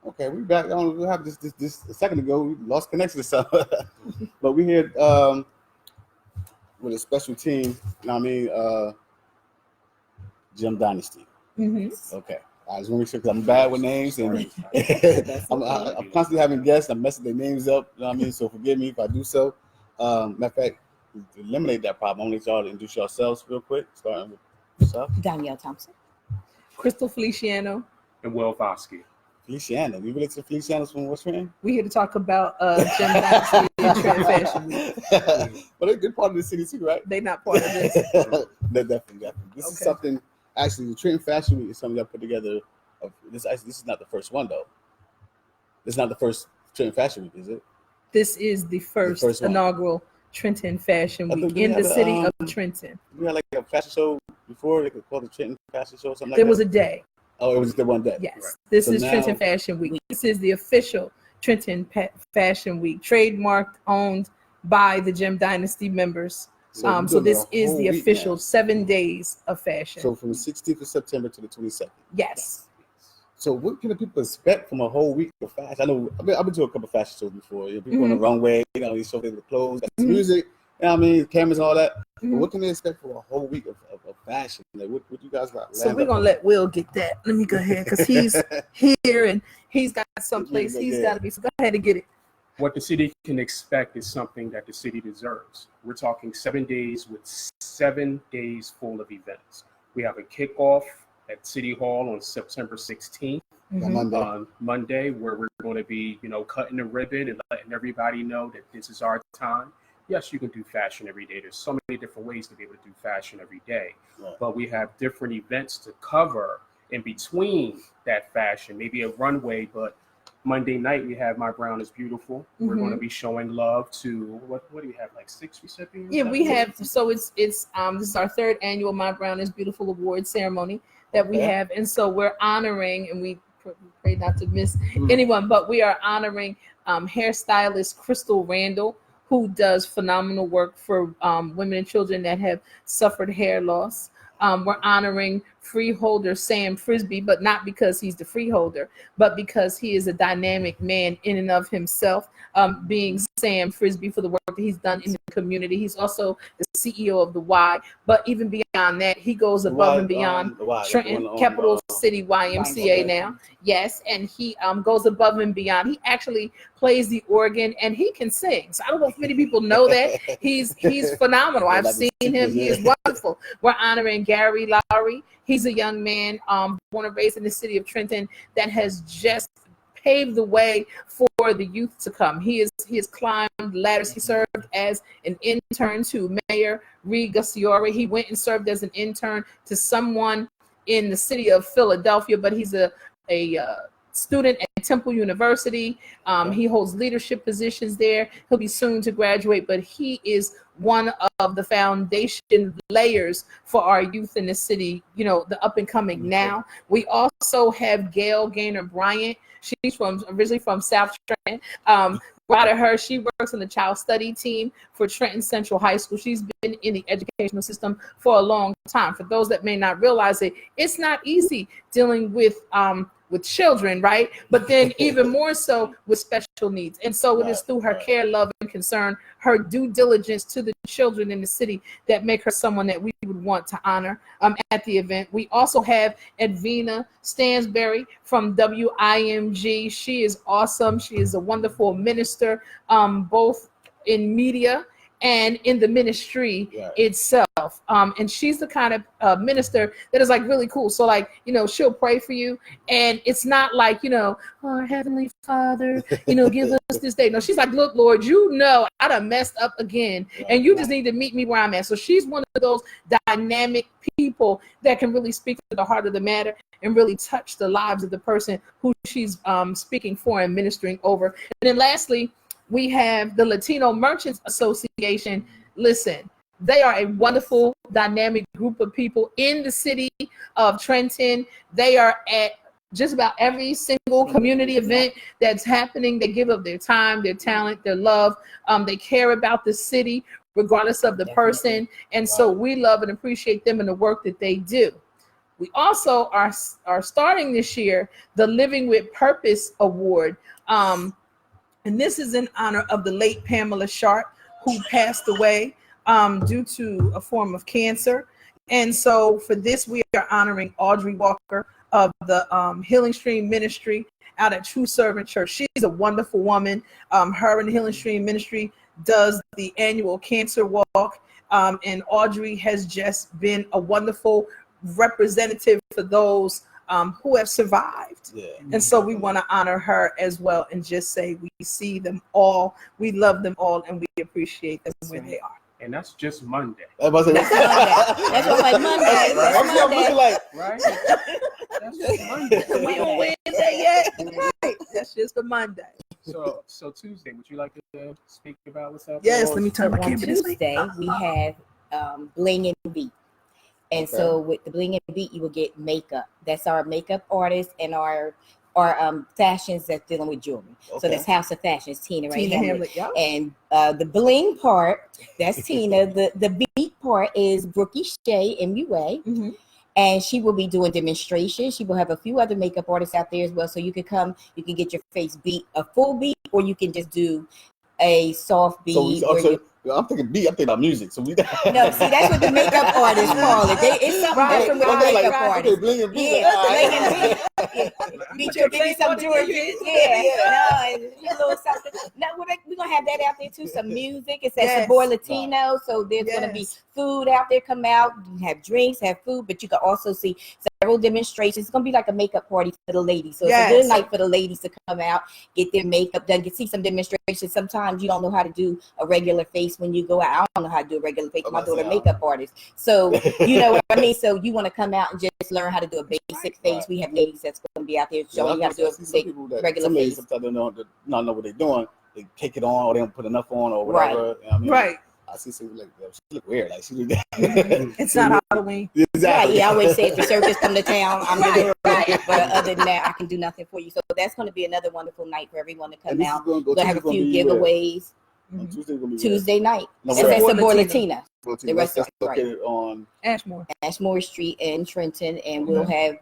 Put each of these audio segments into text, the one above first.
Okay, we back on. We have this a second ago. We lost connection to something, but we here with a special team. You know what I mean? Gem Dynasty. Mm-hmm. Okay. I just want to make sure because I'm bad with names and I'm constantly having guests. I'm messing their names up. You know what I mean? So forgive me if I do so. Matter of fact, to eliminate that problem, I'm going to let y'all introduce yourselves real quick, starting with yourself. Danielle Thompson. Crystal Feliciano. And Will Foskey. Feliciano. You relate to Feliciano's from what's Trenton? We here to talk about Gem Dynasty and Trenton Fashion Week. But they're a good part of the city too, right? They're not part of this. Definitely. This is something. Actually, the Trenton Fashion Week is something I put together. This is not the first one though. This is not the first Trenton Fashion Week, is it? This is the first inaugural Trenton Fashion Week in the city of Trenton. We had like a fashion show before. They could call it Trenton Fashion Show or something like that. There was a day. Oh, it was the one day. Yes. Right. This is Trenton Fashion Week. This is the official Trenton Fashion Week, trademarked, owned by the Gem Dynasty members. So this is the official 7 days of fashion. So from the 16th of September to the 22nd. Yes. So what can the people expect from a whole week of fashion? I know I've been to a couple of fashion shows before. People on the runway, they show their clothes, got music, you know what I mean, cameras and all that. But what can they expect for a whole week of fashion? Like, what you guys got? So we're gonna let Will get that. Let me go ahead because he's here and he's got someplace he's got to be. So go ahead and get it. What the city can expect is something that the city deserves. We're talking 7 days with 7 days full of events. We have a kickoff at City Hall on September 16th, Monday, where we're going to be, cutting the ribbon and letting everybody know that this is our time. Yes, you can do fashion every day. There's so many different ways to be able to do fashion every day, but we have different events to cover in between that fashion, maybe a runway, but Monday night we have My Brown is Beautiful. We're going to be showing love to what do we have, like 6 recipients? Yeah, we have. So it's this is our third annual My Brown is Beautiful award ceremony that we have, and so we're honoring, and we pray not to miss anyone, but we are honoring hairstylist Crystal Randall, who does phenomenal work for women and children that have suffered hair loss. We're honoring freeholder Sam Frisbee, but not because he's the freeholder, but because he is a dynamic man in and of himself, being Sam Frisbee for the work that he's done in the community. He's also the CEO of the Y, but even beyond that, he goes above and beyond Trenton, Capital City YMCA now. Yes, and he goes above and beyond. He actually plays the organ and he can sing. So I don't know if many people know that. He's phenomenal. I've seen him. He is wonderful. We're honoring Gary Lowry. He's a young man born and raised in the city of Trenton that has just paved the way for the youth to come. He has climbed ladders. He served as an intern to Mayor Reed Gussiore. He went and served as an intern to someone in the city of Philadelphia, but he's a student at Temple University. He holds leadership positions there. He'll be soon to graduate, but he is one of the foundation layers for our youth in the city, the up and coming now. We also have Gail Gaynor Bryant. She's originally from South Trenton. Proud of her. She works in the child study team for Trenton Central High School. She's been in the educational system for a long time. For those that may not realize it, it's not easy dealing with children, right? But then even more so with special needs. And so it is through her care, love, and concern, her due diligence to the children in the city that make her someone that we would want to honor at the event. We also have Edwina Stansberry from WIMG. She is awesome. She is a wonderful minister, both in media and in the ministry itself. And she's the kind of minister that is like really cool. So like, she'll pray for you. And it's not like, our Heavenly Father, give us this day. No, she's like, look, Lord, I done messed up again. And you just need to meet me where I'm at. So she's one of those dynamic people that can really speak to the heart of the matter and really touch the lives of the person who she's speaking for and ministering over. And then lastly, we have the Latino Merchants Association. Listen, they are a wonderful, dynamic group of people in the city of Trenton. They are at just about every single community event that's happening. They give up their time, their talent, their love. They care about the city, regardless of the person. And so we love and appreciate them and the work that they do. We also are starting this year the Living with Purpose Award. And this is in honor of the late Pamela Sharp, who passed away due to a form of cancer. And so for this, we are honoring Audrey Walker of the Healing Stream Ministry out at True Servant Church. She's a wonderful woman. Her and the Healing Stream Ministry does the annual cancer walk. And Audrey has just been a wonderful representative for those who have survived. Yeah. And so we want to honor her as well and just say we see them all, we love them all, and we appreciate them where they are. And that's just Monday. That's Monday. That's what like Monday. That's Monday. Like, Right? That's just Monday. We on Wednesday yet? Right. That's just for Monday. So Tuesday, would you like to speak about what's up? Yes, let me turn my On camera this way. Tuesday, we have Bling and Beat. And so with the Bling and Beat, you will get makeup. That's our makeup artist and our fashions that's dealing with jewelry. Okay. So that's House of Fashions, Tina Hamlet, yeah. And the bling part, that's Tina. The beat part is Brookie Shea, MUA. Mm-hmm. And she will be doing demonstrations. She will have a few other makeup artists out there as well. So you can come, you can get your face beat, a full beat, or you can just do a soft beat. I'm thinking beat. I'm thinking about music. So we no, see, that's what the makeup artists call it. It's something different with the makeup artists. Okay, bling and beat. Yeah, bling and beat. Beat your give me some jewelry. Yeah, no, and a little something. No, we're gonna have that out there too. Some music. It's at Sabor Latino, so there's gonna be food out there. Come out, you have drinks, have food, but you can also see several demonstrations. It's gonna be like a makeup party for the ladies. So it's a good night for the ladies to come out, get their makeup done, get see some demonstrations. Sometimes you don't know how to do a regular face when you go out. I don't know how to do a regular face. My daughter makeup artist. So you know what I mean? So you want to come out and just learn how to do a basic face. We have ladies that's gonna be out there showing you how to do a regular face. Sometimes they don't know what they're doing. They take it on or they don't put enough on or whatever. Right. You know what I mean? Right. I see some like she look weird. Like she look It's not Halloween. Exactly. Yeah, I always say if the circus come to town, I'm gonna do it. But other than that, I can do nothing for you. So that's going to be another wonderful night for everyone to come out. We're gonna have a few giveaways. Tuesday night. It's at Sabor Latina. The restaurant located on Ashmore Street in Trenton, and we'll have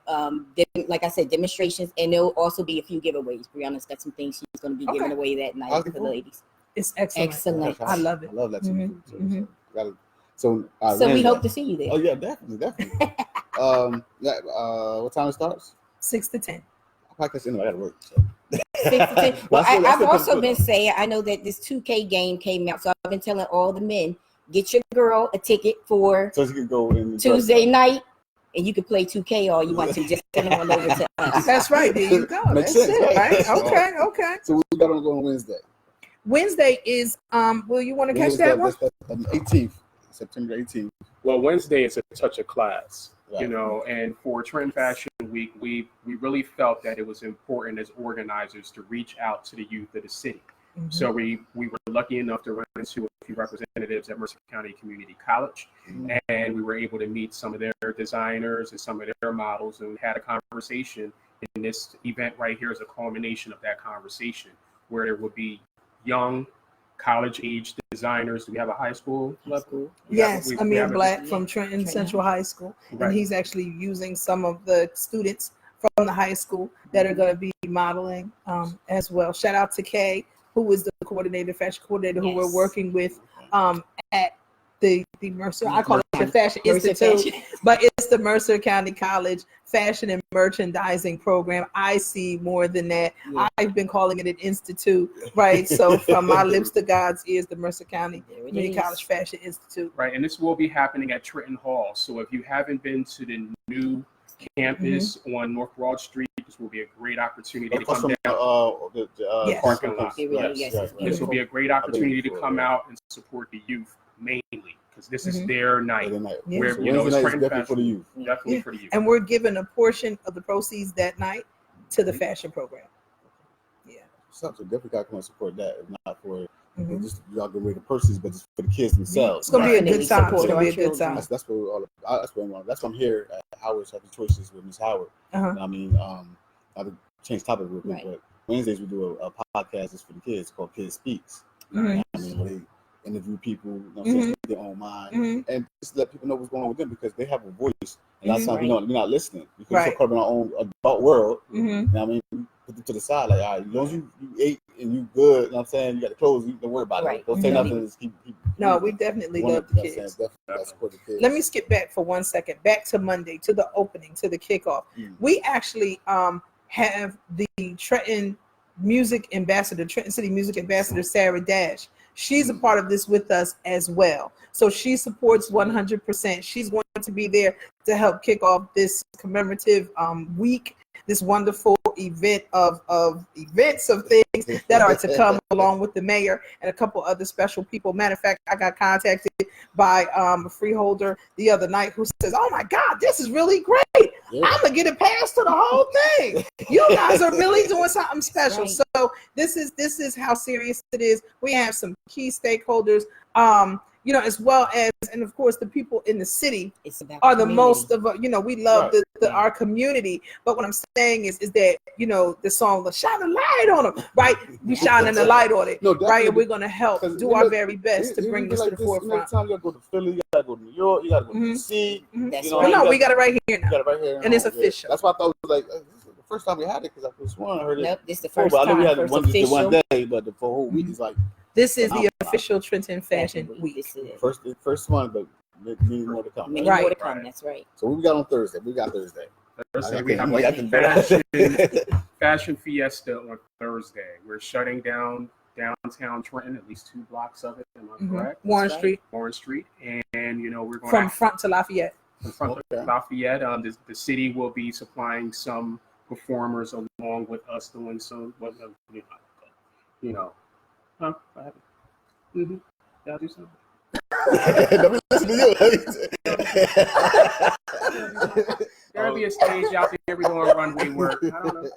like I said, demonstrations, and there'll also be a few giveaways. Brianna's got some things she's going to be giving away that night for the ladies. It's excellent. Excellent. I love it. I love that too. Mm-hmm. So we hope to see you there. Oh yeah, definitely. What time it starts? 6 to 10. I guess anyway, I gotta work. So. 6 to 10. Well, I've also been saying, I know that this 2K game came out, so I've been telling all the men, get your girl a ticket for so she can go in Tuesday night, and you can play 2K all you want to. Just send them on over to us. That's right. There you go. Makes That's sense, it, right? right? Okay. So we got on going Wednesday. Wednesday is will you want to catch that one? That's 18th, September 18th. Well, Wednesday is a touch of class, Right. you know, and for Trenton Fashion Week, we really felt that it was important as organizers to reach out to the youth of the city. Mm-hmm. So we were lucky enough to run into a few representatives at Mercer County Community College, and we were able to meet some of their designers and some of their models, and we had a conversation. And this event right here is a culmination of that conversation, where there would be young college-age designers. Do we have a high school level? Yes, Amir Black from Trenton Central High School, right. And he's actually using some of the students from the high school that are going to be modeling as well. Shout out to Kay, who is the fashion coordinator, who we're working with at the Mercer. I call it the Fashion Institute, but it's the Mercer County College Fashion and Merchandising Program. I see more than that. Yeah. I've been calling it an institute, right? So from my lips to God's ears, the Mercer County Community College Fashion Institute. Right, and this will be happening at Trenton Hall. So if you haven't been to the new campus on North Broad Street, this will be a great opportunity to come down. Parking lot. This will be a great opportunity to come out and support the youth mainly, because this is their night. Where so it's definitely for the youth. Definitely for the youth. And we're giving a portion of the proceeds that night to the fashion program. Yeah. So definitely got to come and support that. If not for just y'all giving away the purses, but just for the kids themselves. It's gonna be a good time. It's gonna be a good time. That's what that's why I'm here at Howard's Happy Choices with Miss Howard. I mean, I'll change topic real quick, but Wednesdays we do a podcast just for the kids called Kids Speaks. I mean, interview people, you know, mm-hmm. their own mind, mm-hmm. and just let people know what's going on with them because they have a voice. And a lot of times we're not listening because we're so caught up in our own adult world. Mm-hmm. You know what I mean? Put them to the side, like, all right, as long as you ate and you good, you know what I'm saying? You got the clothes, you don't worry about it. Don't say nothing. Just keep no, we definitely love the kids. Definitely support the kids. Let me skip back for 1 second. Back to Monday, to the opening, to the kickoff. We actually have the Trenton Music Ambassador, Trenton City Music Ambassador, Sarah Dash. She's a part of this with us as well. So she supports 100%. She's going to be there to help kick off this commemorative week, this wonderful event of events of things that are to come, along with the mayor and a couple other special people. Matter of fact, I got contacted by a freeholder the other night who says, "Oh my God, this is really great. I'm gonna get a pass to the whole thing. You guys are really doing something special." Right. So this is how serious it is. We have some key stakeholders, as well as, and of course, the people in the city are the most of, we love our community. But what I'm saying is that, the song, "Shine a Light on Them," right? We shining a light on it, right? And we're going to help do our very best to bring this to the forefront. Next time you got to go to Philly, you got to go to New York, you got to go to DC. No, we got it right here now. And it's official. That's why I thought it was like, this is the first time we had it, because I was sworn I heard it. Nope, this is the first time. I know we had it one day, but the whole week is like, this is the official Trenton Fashion Week. First one, but many more to come. Many more to come. That's right. So what we got on Thursday? We have Fashion Fiesta on Thursday. We're shutting down downtown Trenton, at least 2 blocks of it. Am I correct? Warren Street, and we're going from front to Lafayette. From front to Lafayette. The city will be supplying some performers along with us doing some. Huh? What happened? Y'all do something. Let me listen to you. There'll be a stage out there. We're doing runway work. I don't know.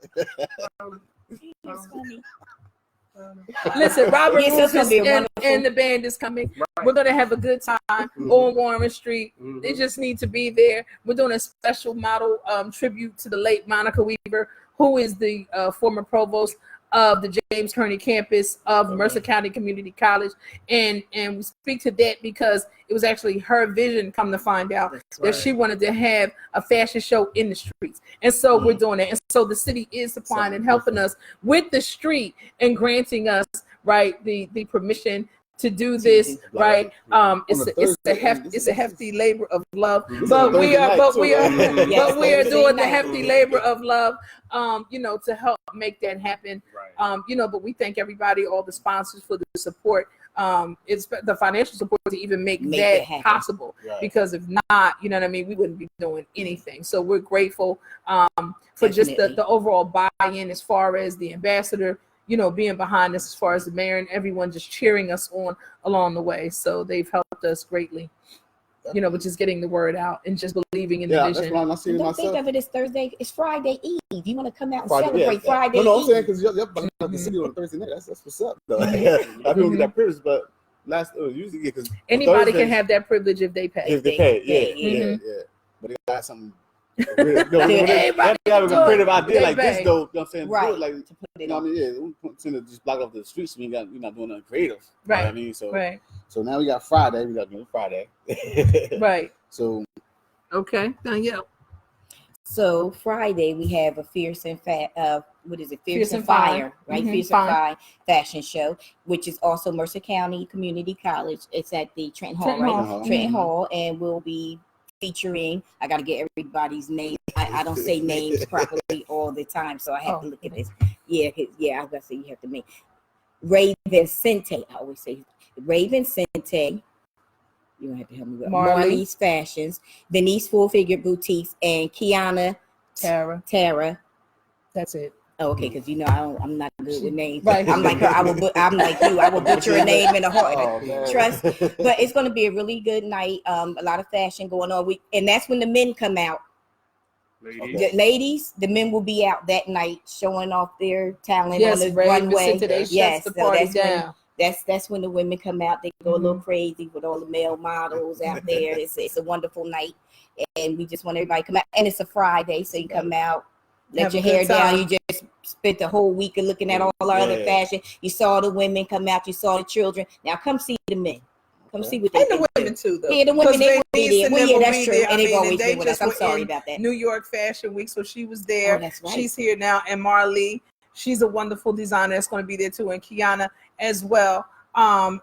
Listen, Robert Rufus and the band is coming. Right. We're going to have a good time on Warren Street. They just need to be there. We're doing a special model tribute to the late Monica Weaver, who is the former provost of the James Kearney campus of Mercer County Community College. And we speak to that because it was actually her vision, come to find out, that she wanted to have a fashion show in the streets. And so we're doing that. And so the city is supplying and helping us with the street and granting us, the permission to do this, right? It's a hefty labor of love, but we are doing the hefty labor of love, to help make that happen. But we thank everybody, all the sponsors, for the support. It's the financial support to even make that possible. Because if not, we wouldn't be doing anything. So we're grateful for just the overall buy-in, as far as the ambassador, being behind us, as far as the mayor and everyone just cheering us on along the way. So they've helped us greatly, with just getting the word out and just believing in the vision. That's why I'm not seeing myself. Think of it as Thursday. It's Friday Eve. You want to come out and celebrate Friday Eve? No, I'm saying because you're the city on Thursday night. That's what's up, though. I people get that privilege, but usually because anybody can have that privilege if they pay. If they pay, yeah. But they got something. Everybody have a creative idea like this, though. You know what I'm saying? Right. Like, we tend to just block off the streets. We're not doing nothing creative. Right. You know what I mean? So now we got Friday. We got Friday. Right. So. Okay. Danielle. So Friday we have a Fierce and Fire, right? Fierce and Fire fashion show, which is also Mercer County Community College. It's at the Trenton Hall, Trenton Hall, and we'll be featuring, I got to get everybody's name. I don't say names properly all the time, so I have to look at this. I was going to say you have to make Raven Sente. I always say Raven Sente. You don't have to help me with Marley's Fashions, Denise Full Figure Boutiques, and Kiana Tara. That's it. Oh, okay, because I'm not good with names. Right. I'm like her. I'm like you. I will butcher a name in a heart. Trust. But it's going to be a really good night. A lot of fashion going on. And that's when the men come out. Ladies, the men will be out that night showing off their talent on the runway. That's when the women come out. They go a little crazy with all the male models out there. It's a wonderful night, and we just want everybody to come out. And it's a Friday, so you come out. let your hair down. You just spent the whole week of looking at all our other fashion. You saw the women come out. You saw the children. Now come see the men. Come see what they and the women too, though. Yeah, the women they will be there. Well, yeah, that's true. And they've always been with us. I'm sorry about that. New York Fashion Week, so she was there. Oh, that's right. She's here now, and Marlee, she's a wonderful designer that's going to be there too, and Kiana as well.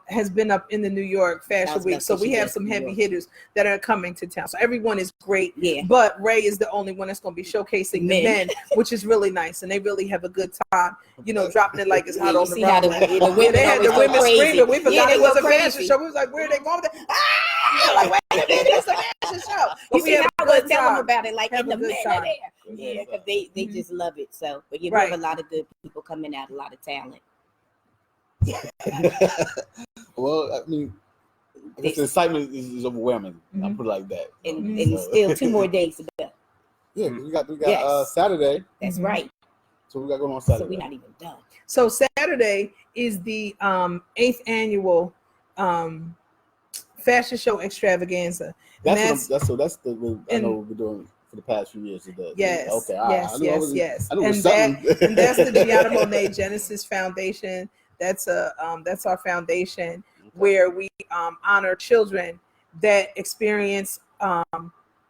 Has been up in the New York Fashion Week. So we have some heavy hitters that are coming to town. So everyone is great. Yeah. But Ray is the only one that's going to be showcasing the men, which is really nice. And they really have a good time, dropping it like it's hot on the runway. They had the women screaming. We forgot it was a fashion show. We was like, where are they going? Like, wait a minute, it's a fashion show. You see how I was telling them about it, like in the men are there. Yeah, because they just love it. So, but we have a lot of good people coming out, a lot of talent. Well, I mean, the excitement is overwhelming. I'll put it like that. And still 2 more days to go. Yeah, we got Saturday. That's right. So we got going on Saturday. So we're not even done. So Saturday is the 8th annual fashion show extravaganza. That's what I know we've been doing for the past few years. Yes. Okay. Yes. I knew and that's the Gianna Monet Genesis Foundation. That's our foundation where we honor children that experience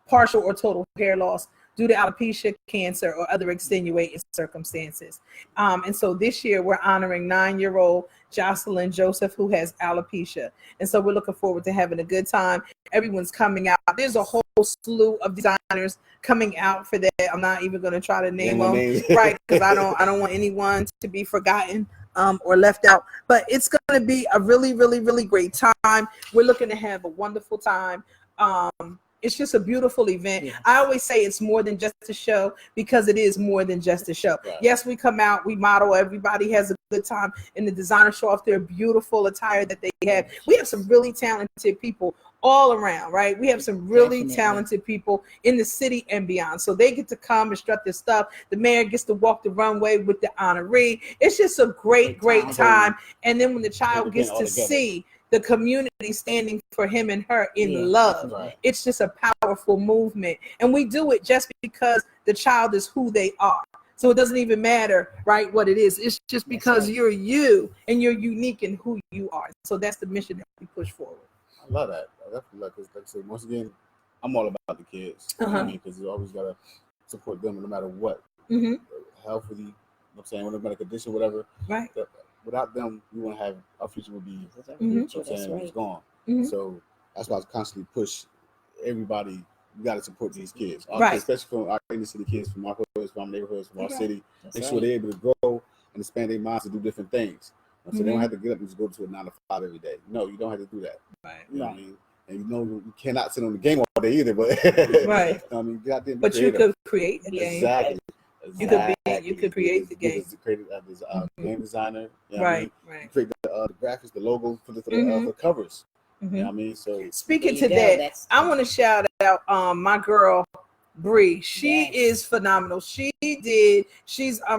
partial or total hair loss due to alopecia, cancer, or other extenuating circumstances. And so this year we're honoring 9-year-old Jocelyn Joseph, who has alopecia. And so we're looking forward to having a good time. Everyone's coming out. There's a whole slew of designers coming out for that. I'm not even going to try to name them, right? Because I don't want anyone to be forgotten or left out. But it's going to be a really, really, really great time. We're looking to have a wonderful time. It's just a beautiful event. Yeah. I always say it's more than just a show because it is more than just a show. Right. Yes, we come out, we model, everybody has a good time, and the designers show off their beautiful attire that they have. We have some really talented people all around, right? We have some really talented people in the city and beyond. So they get to come and strut their stuff. The mayor gets to walk the runway with the honoree. It's just a great time. And then when the child gets to see the community standing for him and her in love. Right. It's just a powerful movement. And we do it just because the child is who they are. So it doesn't even matter, right, what it is. It's just because you're you and you're unique in who you are. So that's the mission that we push forward. I love that. I definitely love it. Like I said, once again, I'm all about the kids. Because you always got to support them no matter what. Healthy, you know what I'm saying, whatever condition, whatever. Right. Without them, we won't have our future will be it's gone. So that's why I constantly push everybody. We got to support these kids, especially from our inner city kids, from our hoods, from our neighborhoods, from our city. Make sure they're able to grow and expand their minds to do different things. So they don't have to get up and just go to a 9 to 5 every day. No, you don't have to do that. Right. You know what I mean? And you cannot sit on the game all day either. But I mean, but you could create the game. Exactly. You could create the game. Create game designer. You know right. Create the graphics, the logo for the covers. You know what I mean? So speaking to that, I want to shout out my girl Briggs. She is phenomenal. She's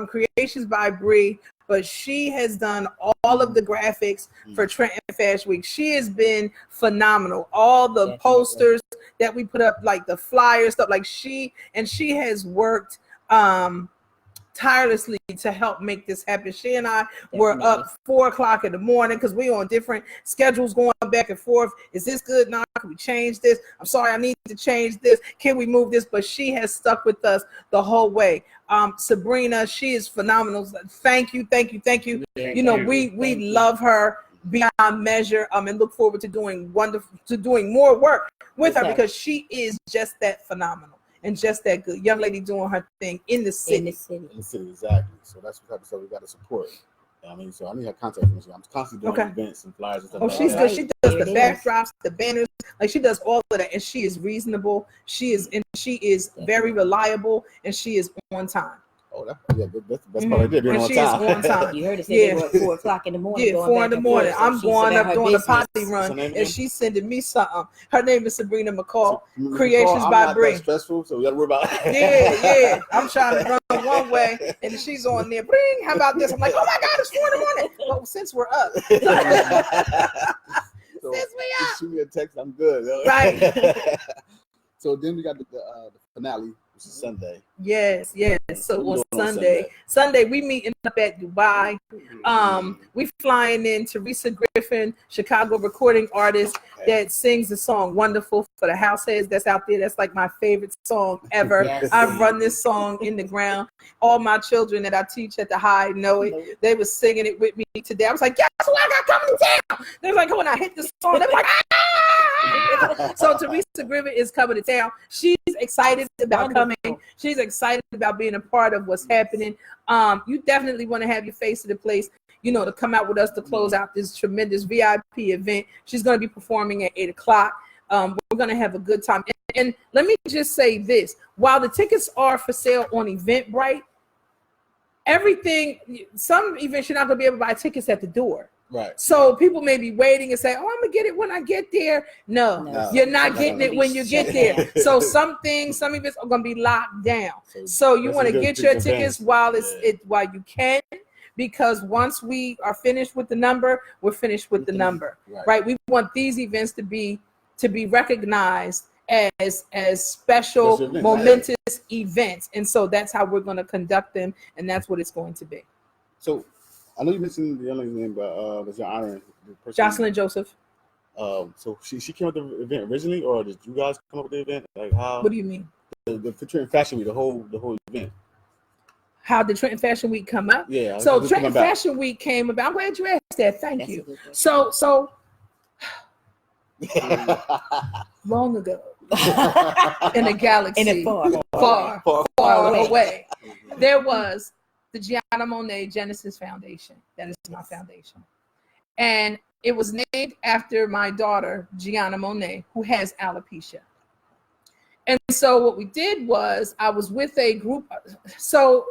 Creations by Briggs, but she has done all of the graphics for Trenton Fashion Week. She has been phenomenal. All the posters that we put up, like the flyers, stuff like she has worked tirelessly to help make this happen. She and I were up 4 o'clock in the morning because we on different schedules going back and forth. Is this good? No, can we change this? I'm sorry, I need to change this. Can we move this? But she has stuck with us the whole way. Sabrina, she is phenomenal. Thank you. We love her beyond measure and look forward to doing more work with her because she is just that phenomenal. And just that good young lady doing her thing in the city. Exactly. So that's what type of stuff we got to support. I mean, so I need her contact information. I'm constantly doing events and flyers and stuff. Oh, she's good. She does the backdrops, the banners. Like she does all of that, and she is reasonable. She is very reliable, and she is on time. Oh, that's the best part. Being on time. You heard it say they were at 4 o'clock in the morning. Yeah, 4 in the morning. I'm going up doing a potty run, and she's sending me something. Her name is Sabrina McCall. Creations by Briggs. Stressful, so we got to worry about. Yeah. I'm trying to run one way, and she's on there. Bring. How about this? I'm like, oh my God, it's 4 in the morning. Well, since we're up. Since we up. Shoot me a text. I'm good. Right. So then we got the finale, It's a Sunday. Yes. So What on we doing on Sunday we meeting up at Dubai. We flying in Teresa Griffin, Chicago recording artist that sings the song "Wonderful" for the house heads that's out there. That's like my favorite song ever. Yes. I've run this song in the ground. All my children that I teach at the high know it. They were singing it with me today. I was like, guess what I got coming to town? They was like, when I hit the song, they were like, ah! So Teresa Griffin is coming to town. She's excited about coming. She's excited about being a part of what's happening. You definitely want to have your face to the place, to come out with us to close out this tremendous VIP event. She's going to be performing at 8:00. We're going to have a good time. And let me just say this. While the tickets are for sale on Eventbrite, some events you're not going to be able to buy tickets at the door. Right. So people may be waiting and say, "Oh, I'm gonna get it when I get there." No, you're not getting it when you get there. So some events are gonna be locked down. So you want to get your tickets while you can, because once we are finished with the number, we're finished with the number. Right? We want these events to be recognized as special, momentous events, and so that's how we're going to conduct them, and that's what it's going to be. So I know you mentioned the young lady's name, but was your honoring the person? Jocelyn Joseph. So she came up with the event originally, or did you guys come up with the event? Like how? What do you mean? The Trenton Fashion Week, the whole event. How did Trenton Fashion Week come up? Yeah. So Trenton Fashion Week came about. I'm glad you asked that. Thank you. So long ago in a galaxy far away, there was the Gianna Monet Genesis Foundation. That is my foundation. And it was named after my daughter, Gianna Monet, who has alopecia. And so what we did was I was with a group. So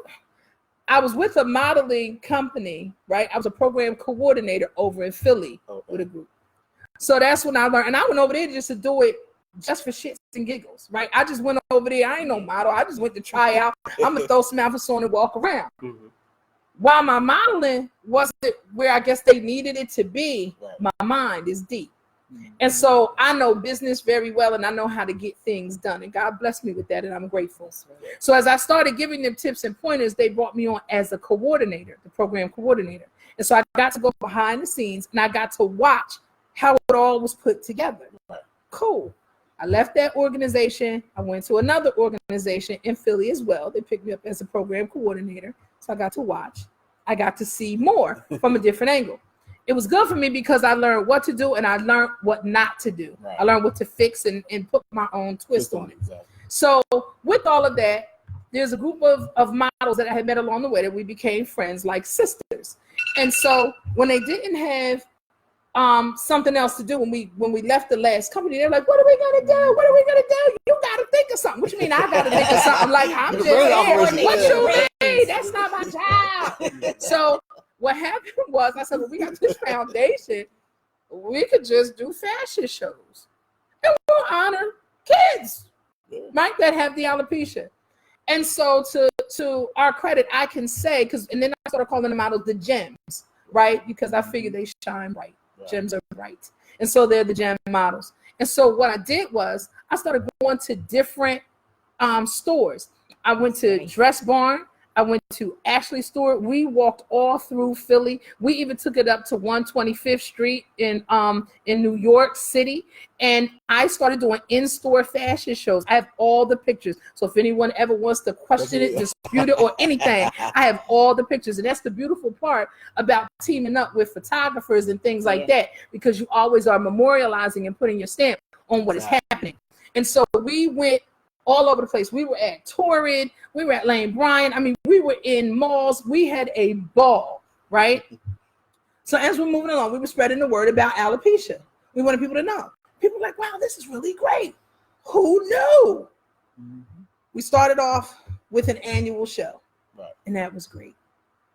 I was with a modeling company, right? I was a program coordinator over in Philly with a group. So that's when I learned. And I went over there just to do it just for shits and giggles, right? I just went over there. I ain't no model. I just went to try out. I'm going to throw some outfits on and walk around. Mm-hmm. While my modeling wasn't where I guess they needed it to be, my mind is deep. Mm-hmm. And so I know business very well, and I know how to get things done. And God blessed me with that, and I'm grateful. Right. So as I started giving them tips and pointers, they brought me on as a coordinator, the program coordinator. And so I got to go behind the scenes, and I got to watch how it all was put together. Right. Cool. I left that organization. I went to another organization in Philly as well. They picked me up as a program coordinator. So I got to watch. I got to see more from a different angle. It was good for me because I learned what to do and I learned what not to do. Right. I learned what to fix and put my own twist on it. Exactly. So with all of that, there's a group of models that I had met along the way that we became friends like sisters. And so when they didn't have something else to do, when we left the last company, they're like, what are we gonna do? What are we gonna do? You gotta think of something. What you mean I gotta think of something? Like, I'm just here. What you mean? That's not my job. So what happened was I said, well, we got this foundation. We could just do fashion shows. And we'll honor kids, right, that have the alopecia. And so to our credit, I can say, and then I started calling the models the gems, right? Because I figured they shine bright. Right. Gems are bright. And so they're the gem models. And so what I did was I started going to different stores. I went to Dress Barn. I went to Ashley's store. We walked all through Philly. We even took it up to 125th Street in New York City. And I started doing in-store fashion shows. I have all the pictures. So if anyone ever wants to question it, dispute it, or anything, I have all the pictures. And that's the beautiful part about teaming up with photographers and things like that, because you always are memorializing and putting your stamp on what is happening. And so we went all over the place. We were at Torrid. We were at Lane Bryant. I mean, we were in malls. We had a ball, right? So as we're moving along, we were spreading the word about alopecia. We wanted people to know. People were like, wow, this is really great. Who knew? Mm-hmm. We started off with an annual show, right, and that was great,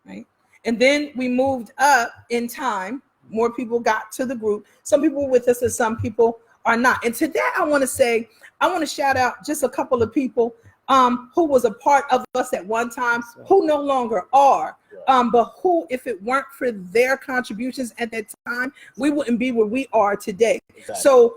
right? And then we moved up in time. More people got to the group. Some people were with us and some people are not. And today I want to shout out just a couple of people who was a part of us at one time, who no longer are, but who if it weren't for their contributions at that time, we wouldn't be where we are today. Exactly. So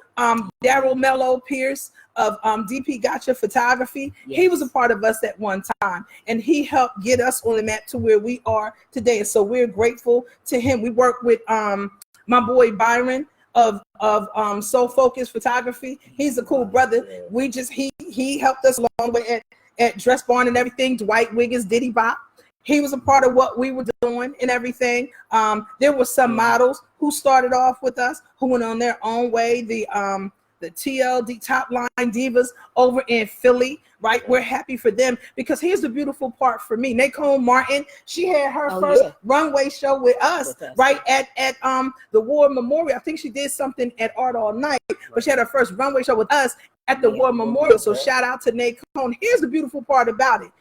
Daryl Mello Pierce of DP Gotcha Photography, he was a part of us at one time, and he helped get us on the map to where we are today. And so we're grateful to him. We work with my boy Byron of Soul Focus Photography. He's a cool brother. We just he helped us along the way at Dress Barn and everything. Dwight Wiggins, Diddy Bop. He was a part of what we were doing and everything. There were some models who started off with us who went on their own way. The TLD Top Line Divas over in Philly, right? We're happy for them, because here's the beautiful part for me. Nacone Martin, she had her first runway show with us, right, at the War Memorial. I think she did something at Art All Night, but she had her first runway show with us at the War Memorial. So shout out to Nacone. Here's the beautiful part about it.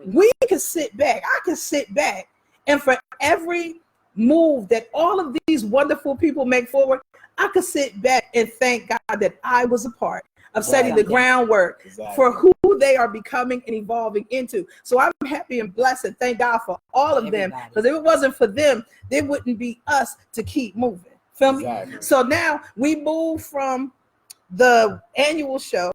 We can sit back. I can sit back, and for every move that all of these wonderful people make forward, I could sit back and thank God that I was a part of setting the groundwork for who they are becoming and evolving into. So I'm happy and blessed and thank God for all of them, because if it wasn't for them, there wouldn't be us to keep moving. Feel me? So now we move from the annual show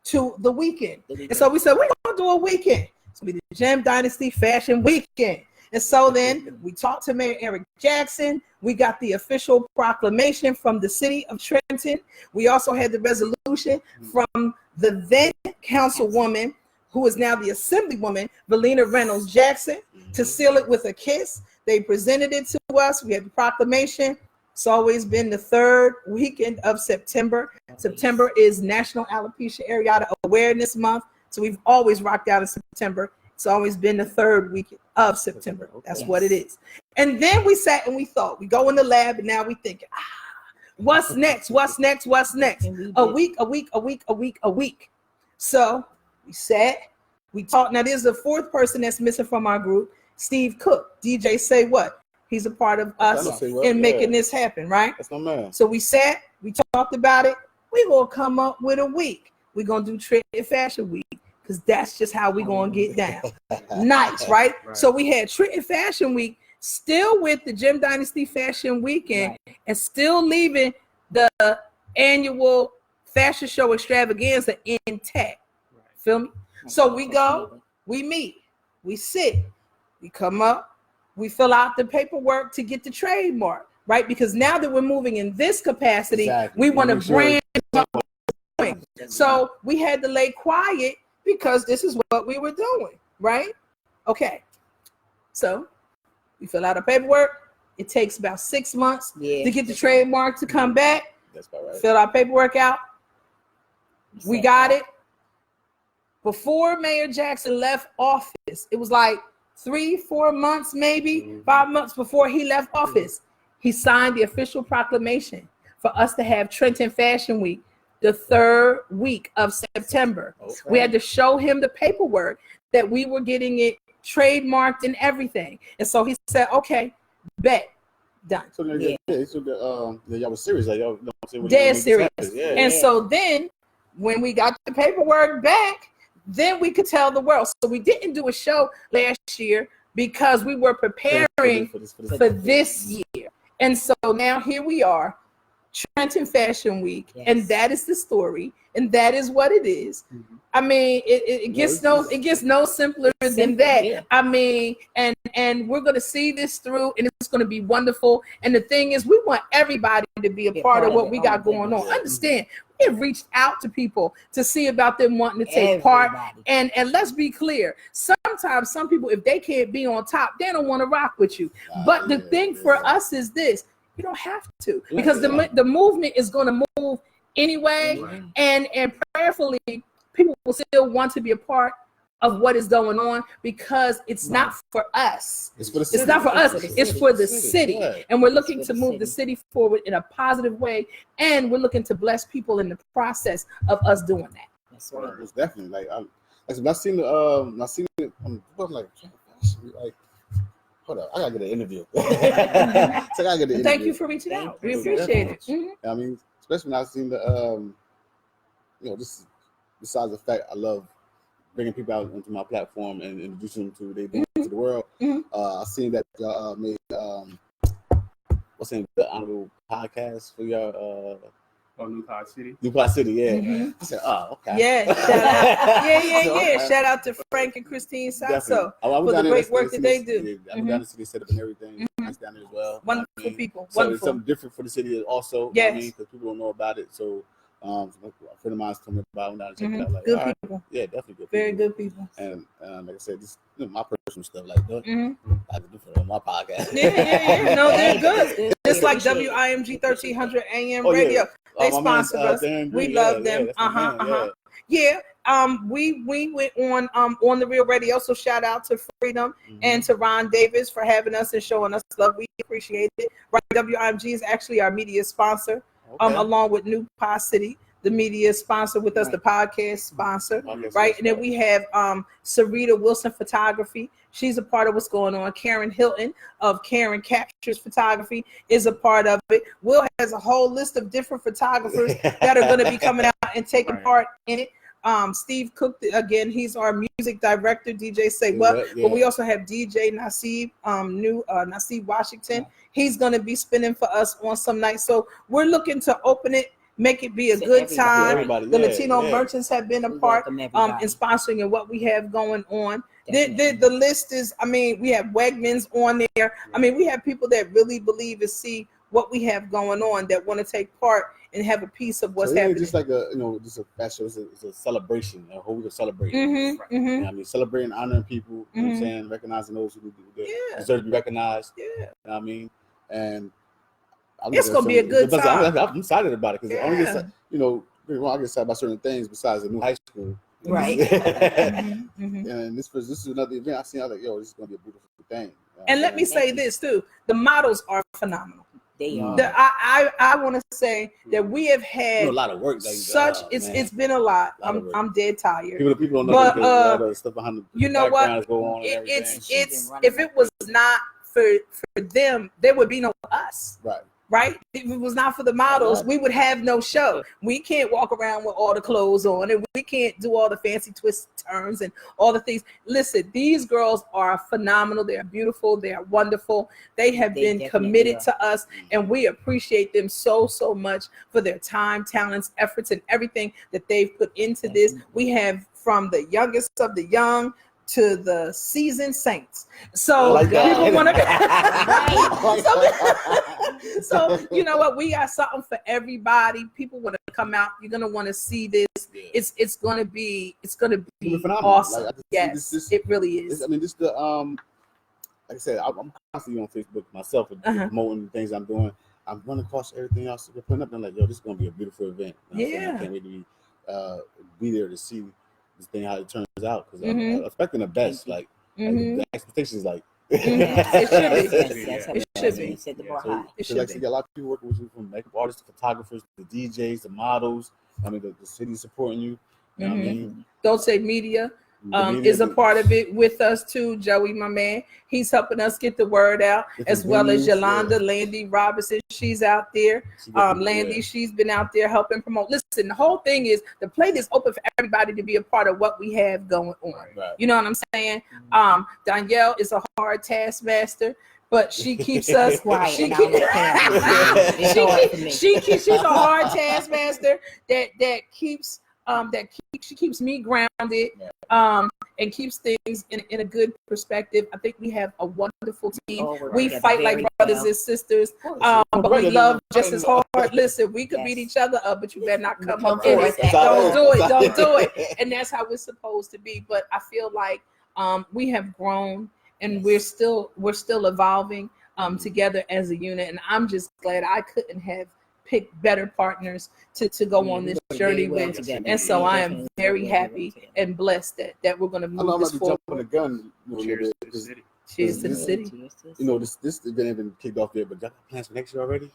to the weekend. And so we said, we're going to do a weekend. It's going to be the Gem Dynasty Fashion Weekend. And so then we talked to Mayor Eric Jackson. We got the official proclamation from the city of Trenton. We also had the resolution from the then councilwoman, who is now the assemblywoman, Valina Reynolds Jackson, to seal it with a kiss. They presented it to us. We had the proclamation. It's always been the third weekend of September. September is National Alopecia Areata Awareness Month. So we've always rocked out in September. It's always been the third week of September. That's what it is. And then we sat and we thought, we go in the lab and now we think, what's next? What's next? What's next? A week. So we sat, we talked. Now there's a fourth person that's missing from our group, Steve Cook, DJ Say What. He's a part of us in making this happen, right? That's my man. So we sat, we talked about it. We're going to come up with a week. We're going to do Trenton Fashion Week, because that's just how we're going to get down. Nice, right? So we had Trenton Fashion Week, still with the Gem Dynasty Fashion Weekend, and still leaving the annual fashion show extravaganza intact. Feel me? So we go, we meet, we sit, we come up, we fill out the paperwork to get the trademark, right? Because now that we're moving in this capacity, we want to brand. So we had to lay quiet, because this is what we were doing, right? Okay. So we fill out our paperwork. It takes about 6 months to get the trademark to come back. That's about right. Fill our paperwork out. We got it. Before Mayor Jackson left office, it was like 3-4 months, maybe 5 months before he left office, he signed the official proclamation for us to have Trenton Fashion Week the third week of September. We had to show him the paperwork that we were getting it trademarked and everything. And so he said, okay, bet, done. So y'all was serious. Like, y'all dead serious. And so then when we got the paperwork back, then we could tell the world. So we didn't do a show last year because we were preparing for this year. And so now here we are, Trenton Fashion Week, and that is the story, and that is what it is. I mean, it gets no simpler than that. I mean, and we're gonna see this through, and it's gonna be wonderful. And the thing is, we want everybody to be a part of what we got going on. Understand? We have reached out to people to see about them wanting to take part. And let's be clear, sometimes some people, if they can't be on top, they don't want to rock with you. But the thing for us is this: you don't have to, because the movement is going to move anyway, and prayerfully people will still want to be a part of what is going on, because it's not for us. It's for the city. It's not for us. It's for the city. And we're looking to move the city forward in a positive way, and we're looking to bless people in the process of us doing that. That's right. It's definitely like I seen it. I'm like, hold up, I gotta get an interview. Thank you for reaching out. We appreciate it. I mean, especially when I seen the besides the fact I love bringing people out onto my platform and introducing them to their to the world. I seen that y'all made what's in the honorable podcast for your New Pod City. New Pod City, yeah. I said, oh, okay. Yeah, shout out. Yeah. So, okay. Shout out to Frank and Christine Sasso I was for the down there, great work that they do. I went down to the city setup and everything. Nice down there as well. Wonderful people. So Wonderful. it's something different for the city also. Yes. Because people don't know about it. So a friend of mine's told me about it. I'm down to check it out. Like, Good all right. people. Yeah, definitely good. Very people. good people. And like I said, this my personal stuff like that. I can do for my podcast. Yeah. No, they're good. Just like WIMG 1300 AM radio. They sponsor us. We love them. Yeah. We went on the Real Radio. So shout out to Freedom and to Ron Davis for having us and showing us love. We appreciate it. Right, WIMG is actually our media sponsor, along with New Pod City. The media sponsor with us, the podcast sponsor, right? And then we have Sarita Wilson Photography. She's a part of what's going on. Karen Hilton of Karen Captures Photography is a part of it. Will has a whole list of different photographers that are going to be coming out and taking part in it. Steve Cook, again, he's our music director, DJ Say What. But we also have DJ Nasib, Nasib Washington. He's going to be spinning for us on some nights. So we're looking to open it, make it be a good time. The Latino merchants have been a part in sponsoring and what we have going on. The list is, we have Wegmans on there. We have people that really believe and see what we have going on that want to take part and have a piece of what's happening. Just like just a fashion, it's a celebration, a whole week of celebrating. You know celebrating, honoring people, you know what I'm saying, recognizing those who deserve to be recognized. You know what I mean? And it's gonna be a good time. I'm excited about it because I get excited about certain things besides the new high school. Right. And this is another event I seen. I was like, yo, this is gonna be a beautiful thing. And let me say this too: the models are phenomenal. They are. I want to say that we have had a lot of work. It's been a lot. I'm dead tired. People don't know the stuff behind the you know what? Go on It's if it was not for them, there would be no us. Right? If it was not for the models, we would have no show. We can't walk around with all the clothes on, and we can't do all the fancy twists, turns, and all the things. Listen, these girls are phenomenal. They are beautiful. They are wonderful. They have been committed to us, and we appreciate them so much for their time, talents, efforts, and everything that they've put into this. We have from the youngest of the young to the seasoned saints. So people want to so you know what, we got something for everybody. People want to come out. You're gonna want to see this. It's gonna be awesome. Like, yes, it really is. This the like I said, I'm constantly on Facebook myself promoting the things I'm doing. I'm running across everything else we're putting up. And I'm like, yo, this is gonna be a beautiful event. I can't wait to be there to see this thing how it turns out, because I'm expecting the best. Like the expectations, like it should be. Set the bar high. So like, you got a lot of people working with you, from makeup artists, to photographers, the DJs, the models. The city supporting you. You know what I mean? Don't Say Media is a part of it with us too. Joey, my man, he's helping us get the word out, as well as Yolanda Landy Robinson. She's out there. Landy, she's been out there helping promote. Listen, the whole thing is the plate is open for everybody to be a part of what we have going on. You know what I'm saying? Danielle is a hard taskmaster, but she keeps us quiet. She's a hard taskmaster that keeps she keeps me grounded and keeps things in a good perspective. I think we have a wonderful team. We fight like brothers and sisters, but we love just as hard. Listen, we could beat each other up, but you better not come up in it. Don't do it. And that's how we're supposed to be. But I feel like we have grown, and we're still evolving together as a unit. And I'm just glad I couldn't have picked better partners to go on this journey with. And so I am very happy and blessed that we're going to move this forward. Jumping the gun, Cheers to the city. Cheers to the city. This event ain't been kicked off yet, but got plans for next year already?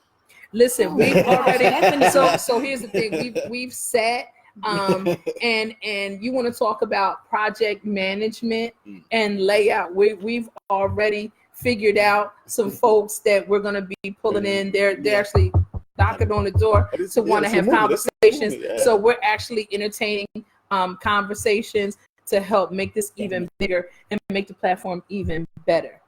Listen, we've already so here's the thing. We've sat and you want to talk about project management and layout. We've already figured out some folks that we're going to be pulling in. They're actually knocking on the door to want to have conversations. So we're actually entertaining conversations to help make this even bigger and make the platform even better.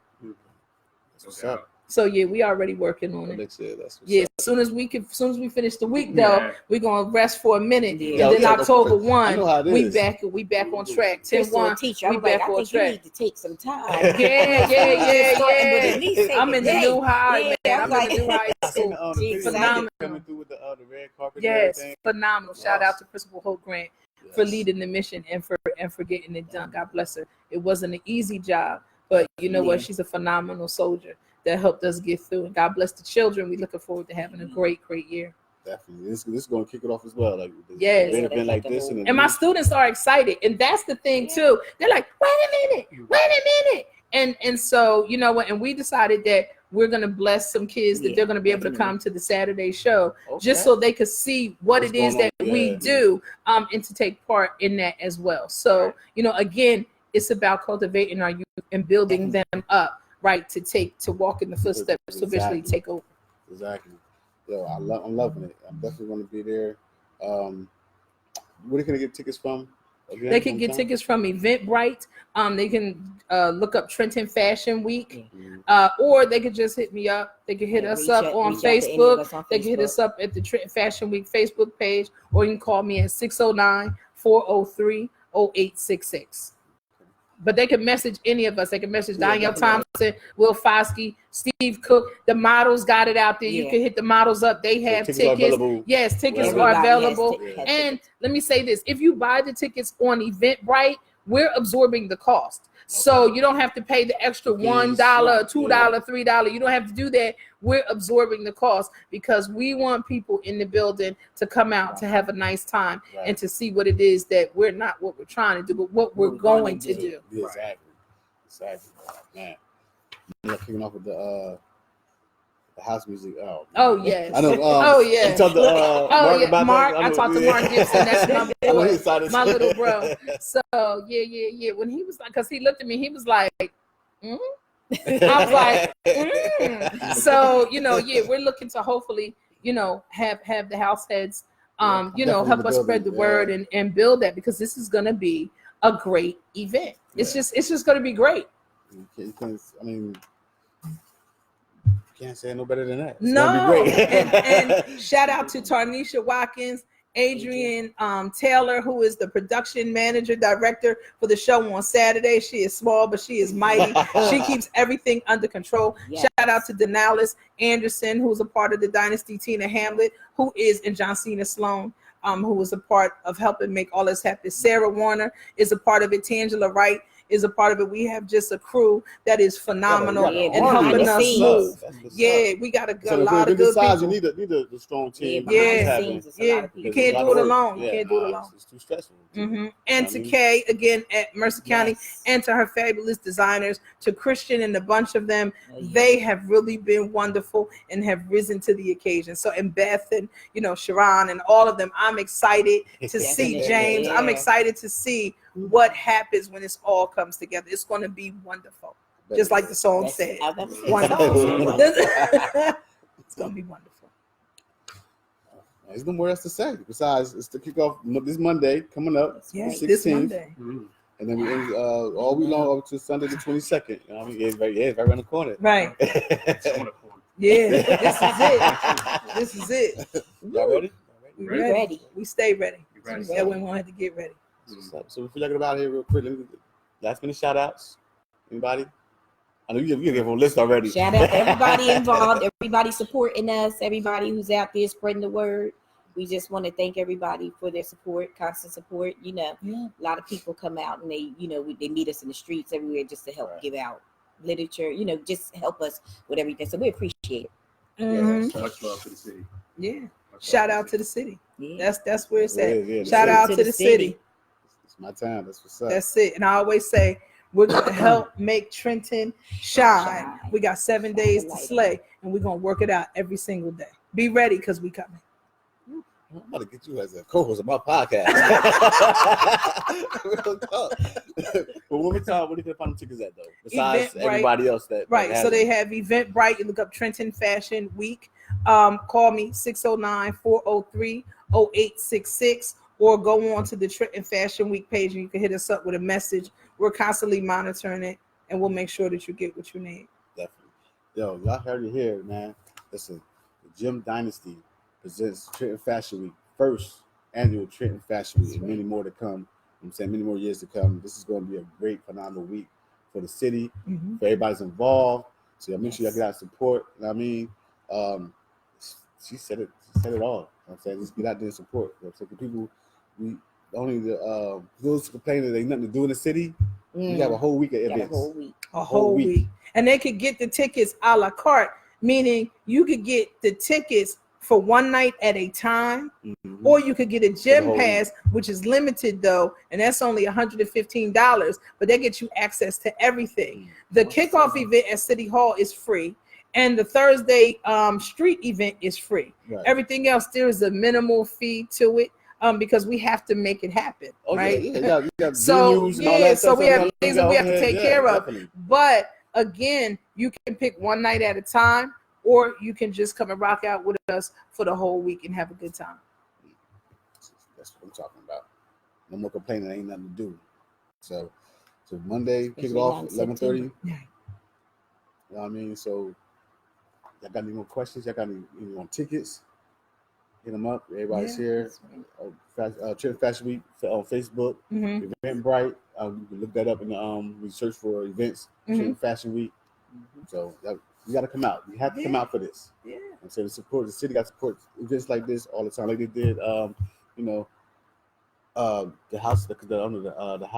That's what's up. So yeah, we already working on it. That's what's Yeah, up. as soon as we finish the week though, we're gonna rest for a minute. Yeah. And then October 1, we back on track. 10-1, teacher, we back on you track. need to take some time. Yeah. I'm in the new high, man. I'm in the new high school. Phenomenal. Coming through with the red carpet. Yes, and phenomenal. Shout out to Principal Hope Grant for leading the mission and for getting it done. God bless her. It wasn't an easy job, but you know what? She's a phenomenal soldier that helped us get through. And God bless the children. We're looking forward to having a great year. Definitely. This is going to kick it off as well. Like yes. An event like this. And my students are excited. And that's the thing too. They're like, wait a minute. And so, you know what? And we decided that we're going to bless some kids that they're going to be able to come to the Saturday show just so they could see what it is that we do and to take part in that as well. So, you know, again, it's about cultivating our youth and building them up. Right, to walk in the footsteps, to eventually take over. Exactly. Yo, I'm loving it. I'm definitely going to be there. Where can they get tickets from? They can get tickets from Eventbrite. They can look up Trenton Fashion Week, or they could just hit me up. They can hit us up on Facebook. They can hit us up at the Trenton Fashion Week Facebook page, or you can call me at 609-403-0866. But they can message any of us. They can message Danielle Thompson, Will Foskey, Steve Cook. The models got it out there. You can hit the models up. They have tickets. Yes, tickets are available. And let me say this. If you buy the tickets on Eventbrite, we're absorbing the cost. So you don't have to pay the extra $1, $2, $3. You don't have to do that. We're absorbing the cost because we want people in the building to come out to have a nice time and to see what it is that we're not what we're trying to do, but what we're going to do. Exactly. Man, you're kicking off with the house music. Oh yes. I know. Yeah. Mark. I talked to Mark Gibson. That's my boy, my little bro. So yeah. When he was like, because he looked at me, he was like, I was like, So we're looking to hopefully have the house heads help us spread the word and build that, because this is going to be a great event. It's just going to be great. Can't say no better than that. It's no, gonna be great. and shout out to Tarnisha Watkins, Adrian Taylor, who is the production manager director for the show on Saturday. She is small, but she is mighty. She keeps everything under control. Yes. Shout out to Denalis Anderson, who's a part of the Dynasty. Tina Hamlet, who is in John Cena Sloan, who was a part of helping make all this happen. Sarah Warner is a part of it. Tangela Wright is a part of it. We have just a crew that is phenomenal and helping us move. We got a lot of good people. You need a strong team. You can't do it alone. It's too stressful. And to Kay again at Mercer County, and to her fabulous designers, to Christian and a bunch of them, they have really been wonderful and have risen to the occasion. So, and Beth and Sharon and all of them, I'm excited to see James. I'm excited to see what happens when this all comes together. It's going to be wonderful, just like the song said. Wonderful. It's going to be wonderful. There's no more else to say besides it's to kick off this Monday coming up. This Monday. And then we end all week long up to Sunday the 22nd. It's right around the corner. Right. This is it. Y'all ready? We ready. We stay ready. That way we won't have to get ready. So if we get out here real quick, last minute shout outs. Anybody? I know you give a list already. Shout out to everybody involved, everybody supporting us, everybody who's out there spreading the word. We just want to thank everybody for their support, constant support. A lot of people come out and they meet us in the streets everywhere just to help give out literature, just help us with everything. So we appreciate it. Much love to the city. Shout out to the city. That's where it's at. Shout out to the city. It's my time. That's what's up. That's it. And I always say, we're going to help make Trenton shine. We got 7 days to slay, and we're going to work it out every single day. Be ready, because we coming. I'm about to get you as a co-host of my podcast. But one more time, where do you find the tickets at, though? Besides everybody else that so they have Eventbrite. You look up Trenton Fashion Week. Call me 609-403-0866, or go on to the Trenton Fashion Week page and you can hit us up with a message. We're constantly monitoring it, and we'll make sure that you get what you need. Definitely. Yo, y'all heard it here, man. Listen, the Gem Dynasty presents Trenton Fashion Week, first annual Trenton Fashion Week, and many more to come. I'm saying many more years to come. This is going to be a great, phenomenal week for the city, for everybody's involved. So y'all make sure y'all get out support. You know what I mean? She said it. She said it all. You know what I'm saying, just get out there and support. You know what I'm saying? People, we only the those complaining that ain't nothing to do in the city. We have a whole week of events. A whole week. And they could get the tickets a la carte, meaning you could get the tickets for one night at a time, or you could get a gym pass, which is limited though, and that's only $115, but they get you access to everything. The kickoff event at City Hall is free, and the Thursday street event is free. Right. Everything else, there is a minimal fee to it. Because we have to make it happen, right? Yeah. So we have things that we have to take care of. Definitely. But again, you can pick one night at a time, or you can just come and rock out with us for the whole week and have a good time. That's what I'm talking about. No more complaining. Ain't nothing to do. So Monday, kick it off at 11:30. Yeah. You know what I mean? So y'all got any more questions? Y'all got any more tickets? Hit them up. Everybody's here. Trenton Fashion Week on Facebook. Eventbrite. You can look that up and we search for events. Trenton Fashion Week. So you got to come out. You have to come out for this. Yeah. And so the city got to support events like this all the time. Like they did, the house, the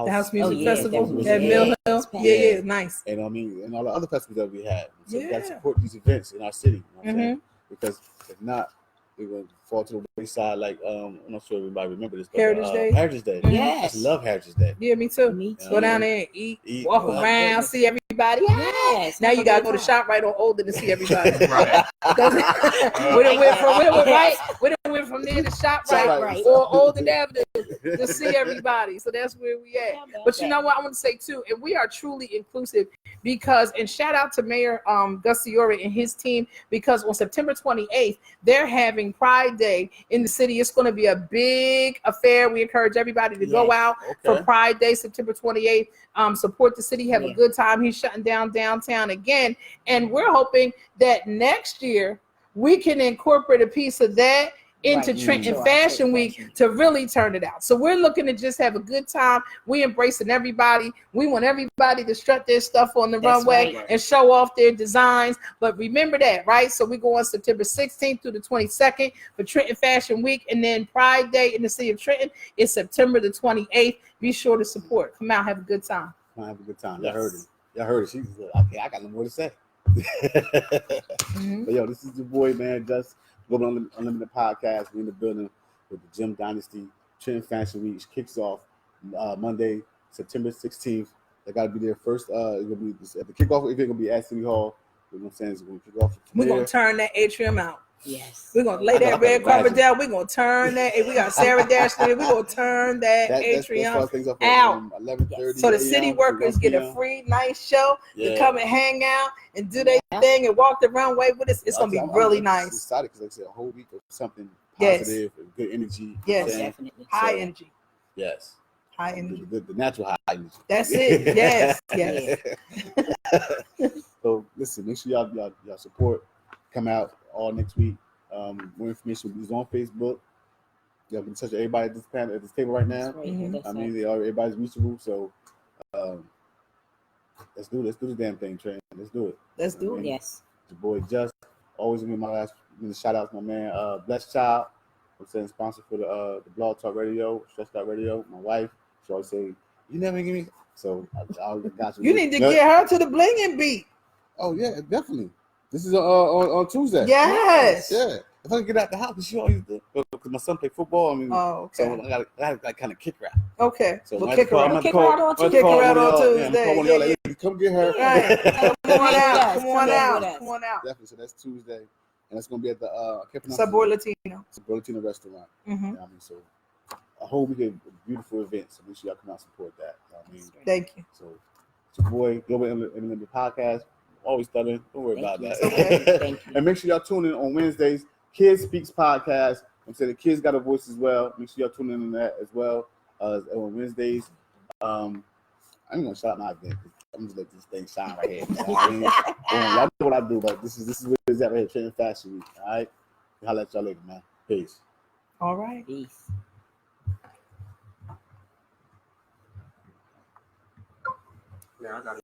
house music festival at Mill Hill. Yeah, nice. And I mean, and all the other festivals that we had. So we got to support these events in our city. You know what I'm saying? Because if not, we're going to fall to the wayside. Like, I'm not sure everybody remember this, but Heritage Day. Yes. I love Heritage Day. Yeah, me too. Go down there and eat walk around, see everybody. Yes. Now you got to go to ShopRite or Older to see everybody. Right. We done went from there to ShopRite or Older Avenue to see everybody. So that's where we at. But you know what I want to say too, and we are truly inclusive because, and shout out to Mayor Gus Ciora and his team, because on September 28th, they're having Pride Day in the city. It's going to be a big affair. We encourage everybody to go out for Pride Day, September 28th. Support the city, have a good time. He's shutting down downtown again. And we're hoping that next year we can incorporate a piece of that into Trenton Fashion Week to really turn it out. So we're looking to just have a good time. We embracing everybody. We want everybody to strut their stuff on the runway and show off their designs. But remember that, right? So we go on September 16th through the 22nd for Trenton Fashion Week, and then Pride Day in the city of Trenton is September the 28th. Be sure to support. Come out, have a good time. Come out, have a good time. Y'all heard it. Y'all heard it. She's like, okay, I got no more to say. But yo, this is your boy, man, Just Go on Unlimited Podcast. We're in the building with the Gem Dynasty Trenton Fashion Week, which kicks off Monday, September 16th. They got to be there first. It's gonna be at the kickoff. It's gonna be at City Hall. You know what I'm saying? It's gonna kick off. We're gonna turn that atrium out. Yes. We're gonna lay that red carpet down. We're gonna turn that. We got Sarah Dash there. We're gonna turn that atrium out. 11:30 so the city workers get a free nice show to come and hang out and do their thing and walk the runway with us. It's gonna be really nice. I'm excited because like I said, a whole week of something positive and good energy. Yes, definitely. High energy. Yes. High energy. The natural high energy. That's it. Yes. Yes. So listen, make sure y'all support. Come out all next week. More information is on Facebook. Y'all can touch everybody at this panel, at this table right now. I mean, everybody's reachable. So let's do the damn thing, Trent. Let's do it. Let's do it. Yes. Your boy Just always gonna be my last shout out to my man Blessed Child. I'm saying sponsor for the Blog Talk Radio, Stress Out Radio. My wife, she always say, "You never give me." So I got you. You need to get her to the blinging beat. Oh yeah, definitely. This is on Tuesday. Yes. Yeah. If I can get out the house, she always do. Because my son play football. I mean, so I got kind of kick her out. Okay. So we'll kick her out. Kick her out on Tuesday. Yeah. Come get her. Right. Come on out. Definitely. So that's Tuesday, and that's gonna be at the Sabor Latino restaurant. I mean, so a whole week of beautiful events. So make sure y'all come out and support that. I mean, thank you. So it's your boy Global Unlimited Podcast. Always studying. Don't worry about that. Okay. Thank you. And make sure y'all tune in on Wednesdays. Kids Speaks Podcast I'm saying the kids got a voice as well. Make sure y'all tune in on that as well. On Wednesdays. I ain't gonna shout out my event. I'm just let this thing shine right here. Y'all know what I do, but this is what it's at right here, Trenton Fashion Week. All right. I'll let y'all later, man. Peace. All right. Peace. Yeah, I got it.